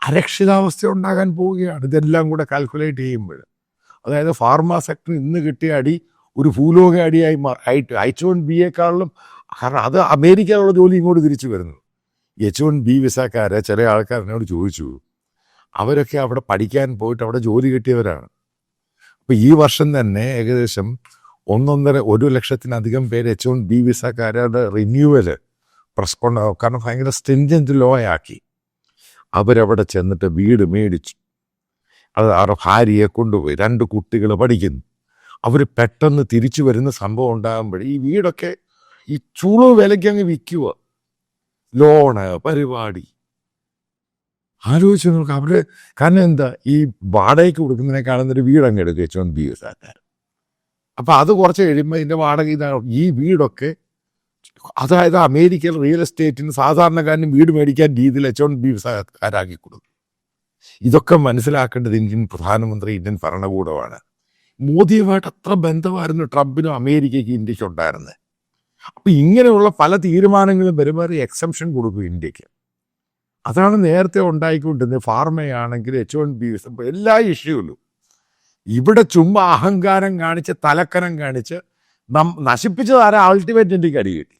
അരക്ഷിതാവസ്ഥ ഉണ്ടാകാൻ പോവുകയാണ് ഇതെല്ലാം കൂടെ കാൽക്കുലേറ്റ് ചെയ്യുമ്പോൾ. അതായത് ഫാർമ സെക്ടർ ഇന്ന് കിട്ടിയ അടി ഒരു ഭൂലോക അടിയായി H1B കാരണം അത് അമേരിക്കയിലുള്ള ജോലി ഇങ്ങോട്ട് തിരിച്ചു വരുന്നു. H1B വിസക്കാരെ ചില ആൾക്കാർ എന്നോട് ചോദിച്ചു, അവരൊക്കെ അവിടെ പഠിക്കാൻ പോയിട്ട് അവിടെ ജോലി കിട്ടിയവരാണ്. അപ്പോൾ ഈ വർഷം തന്നെ ഏകദേശം 1 ലക്ഷത്തിലധികം പേര് H1B വിസക്കാരുടെ റിന്യൂവൽ കാരണം ഭയങ്കര സ്ട്രിഞ്ചന്റ് ലോ ആക്കി. അവരവിടെ ചെന്നിട്ട് വീട് മേടിച്ചു, അത് അവരുടെ ഭാര്യയെ കൊണ്ടുപോയി, 2 കുട്ടികൾ പഠിക്കുന്നു. അവർ പെട്ടെന്ന് തിരിച്ചു വരുന്ന സംഭവം ഉണ്ടാകുമ്പോൾ ഈ വീടൊക്കെ ഈ ചുളു വിലയ്ക്ക് അങ്ങ് വിൽക്കുക, ലോണ് പരിപാടി. ആലോചിച്ച് നോക്കുക അവര്. കാരണം എന്താ, ഈ വാടകയ്ക്ക് കൊടുക്കുന്നതിനേക്കാളുന്നൊരു വീടങ്ങ് എടുക്കുക H1B വിസക്കാർ. അപ്പം അത് കുറച്ച് കഴിയുമ്പോൾ ഇതിൻ്റെ വാടക ഇതാണ്. ഈ വീടൊക്കെ അതായത് അമേരിക്കയിൽ റിയൽ എസ്റ്റേറ്റിന് സാധാരണക്കാരനും വീട് മേടിക്കാൻ രീതിയിൽ H1B വിസക്കാരാക്കി കൊടുക്കും. ഇതൊക്കെ മനസ്സിലാക്കേണ്ടത് ഇന്ത്യൻ പ്രധാനമന്ത്രി, ഇന്ത്യൻ ഭരണകൂടമാണ്. മോദിയുമായിട്ട് അത്ര ബന്ധമായിരുന്നു ട്രംപിനും അമേരിക്കയ്ക്ക് ഇന്ത്യക്ക് ഉണ്ടായിരുന്നത്. അപ്പം ഇങ്ങനെയുള്ള പല തീരുമാനങ്ങളും വരുമ്പോൾ എക്സംഷൻ കൊടുക്കും ഇന്ത്യക്ക്. അതാണ് നേരത്തെ ഉണ്ടായിക്കൊണ്ടിരുന്നത്. ഫാർമയാണെങ്കിൽ H1B വിസ എല്ലാ ഇഷ്യൂവിലും ഇവിടെ ചുമ്മാ അഹങ്കാരം കാണിച്ച് തലക്കനം കാണിച്ച് നശിപ്പിച്ചതാരാ? അൾട്ടിമേറ്റ് ഇന്ത്യക്ക് അടി കിട്ടി.